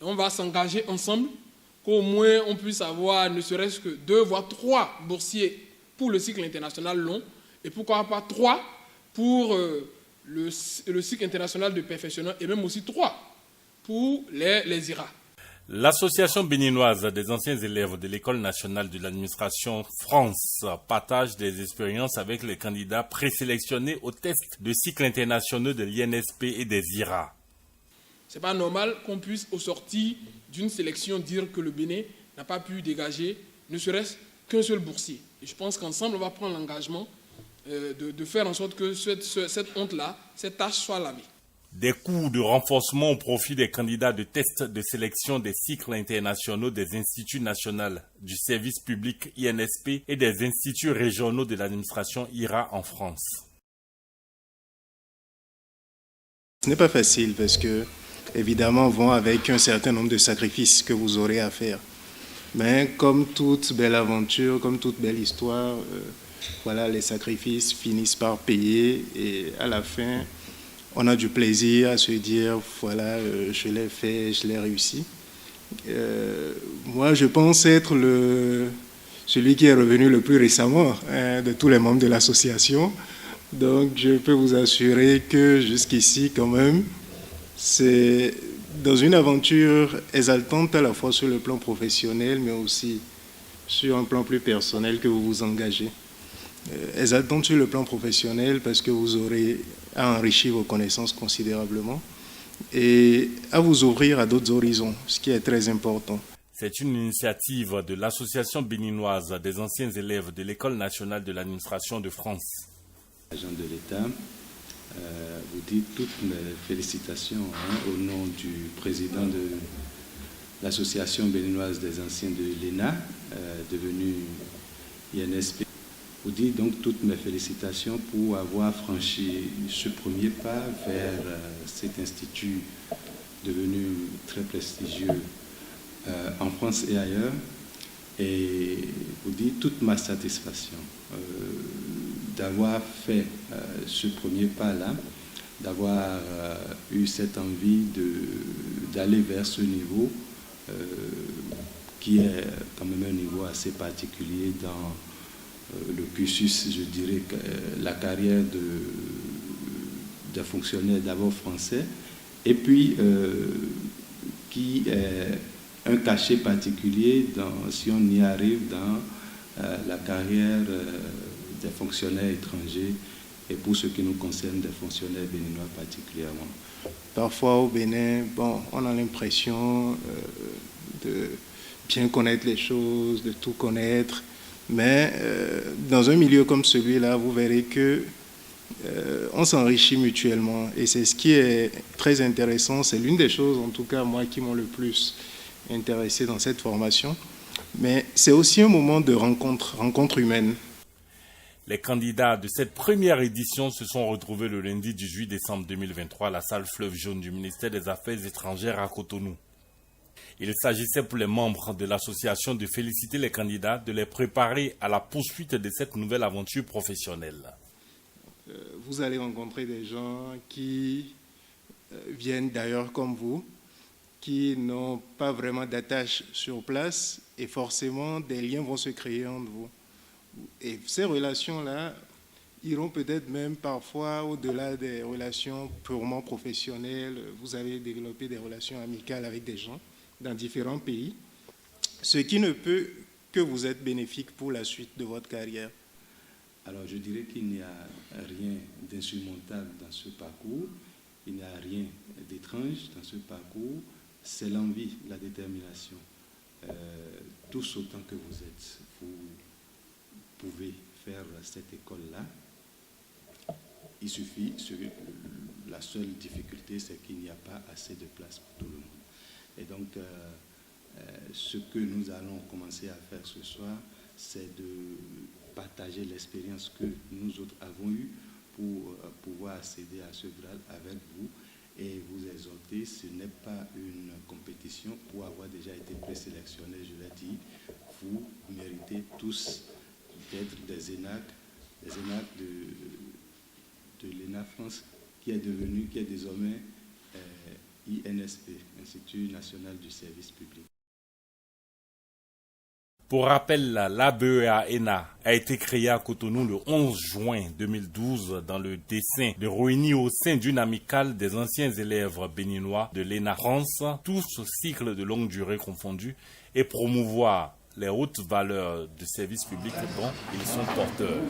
On va s'engager ensemble, qu'au moins on puisse avoir ne serait-ce que 2 voire 3 boursiers pour le cycle international long, et pourquoi pas 3 pour le cycle international de perfectionnement, et même aussi 3 pour les IRA. L'Association béninoise des anciens élèves de l'École nationale de l'administration France partage des expériences avec les candidats présélectionnés aux tests de cycle internationaux de l'INSP et des IRA. Ce n'est pas normal qu'on puisse, au sorti d'une sélection, dire que le Bénin n'a pas pu dégager ne serait-ce qu'un seul boursier. Et je pense qu'ensemble, on va prendre l'engagement de faire en sorte que cette honte-là, cette tâche soit lavée. Des cours de renforcement au profit des candidats de tests de sélection des cycles internationaux des instituts nationaux du service public INSP et des instituts régionaux de l'administration IRA en France. Ce n'est pas facile parce que, évidemment, vont avec un certain nombre de sacrifices que vous aurez à faire. Mais comme toute belle aventure, comme toute belle histoire, voilà, les sacrifices finissent par payer et à la fin, on a du plaisir à se dire, voilà, je l'ai fait, je l'ai réussi. Moi, je pense être celui qui est revenu le plus récemment de tous les membres de l'association. Donc, je peux vous assurer que jusqu'ici, quand même, c'est dans une aventure exaltante à la fois sur le plan professionnel, mais aussi sur un plan plus personnel que vous vous engagez. Exaltante sur le plan professionnel parce que vous aurez à enrichir vos connaissances considérablement et à vous ouvrir à d'autres horizons, ce qui est très important. C'est une initiative de l'Association béninoise des anciens élèves de l'École nationale de l'administration de France. Agent de l'État, vous dites toutes mes félicitations au nom du président de l'Association béninoise des anciens de l'ENA, devenu INSP. Vous dites donc toutes mes félicitations pour avoir franchi ce premier pas vers cet institut devenu très prestigieux en France et ailleurs. Et vous dites toute ma satisfaction d'avoir fait ce premier pas-là, d'avoir eu cette envie d'aller vers ce niveau qui est quand même un niveau assez particulier dans le cursus, je dirais, que la carrière de fonctionnaire d'abord français, et puis qui est un cachet particulier si on y arrive dans la carrière des fonctionnaires étrangers, et pour ce qui nous concerne, des fonctionnaires béninois particulièrement. Parfois au Bénin, bon, on a l'impression de bien connaître les choses, de tout connaître, mais dans un milieu comme celui-là, vous verrez que on s'enrichit mutuellement, et c'est ce qui est très intéressant. C'est l'une des choses, en tout cas moi, qui m'ont le plus intéressé dans cette formation, mais c'est aussi un moment de rencontre humaine. Les candidats de cette première édition se sont retrouvés le lundi 18 décembre 2023 à la salle Fleuve Jaune du ministère des Affaires étrangères à Cotonou. Il s'agissait pour les membres de l'association de féliciter les candidats, de les préparer à la poursuite de cette nouvelle aventure professionnelle. Vous allez rencontrer des gens qui viennent d'ailleurs comme vous, qui n'ont pas vraiment d'attache sur place, et forcément des liens vont se créer entre vous. Et ces relations-là iront peut-être même parfois au-delà des relations purement professionnelles. Vous allez développer des relations amicales avec des gens dans différents pays, ce qui ne peut que vous être bénéfique pour la suite de votre carrière. Alors je dirais qu'il n'y a rien d'insurmontable dans ce parcours, il n'y a rien d'étrange dans ce parcours, c'est l'envie, la détermination. Tous autant que vous êtes, vous pouvez faire cette école-là. Il suffit, la seule difficulté, c'est qu'il n'y a pas assez de place pour tout le monde. Et donc, ce que nous allons commencer à faire ce soir, c'est de partager l'expérience que nous autres avons eue pour pouvoir accéder à ce grade avec vous et vous exhorter. Ce n'est pas une compétition. Pour avoir déjà été présélectionné, je l'ai dit, vous méritez tous d'être des ENAC de l'ENA France, qui est désormais INSP, Institut national du service public. Pour rappel, l'ABEA-ENA a été créée à Cotonou le 11 juin 2012 dans le dessein de réunir au sein d'une amicale des anciens élèves béninois de l'ENA France, tous cycles de longue durée confondus, et promouvoir les hautes valeurs de service public dont ils sont porteurs.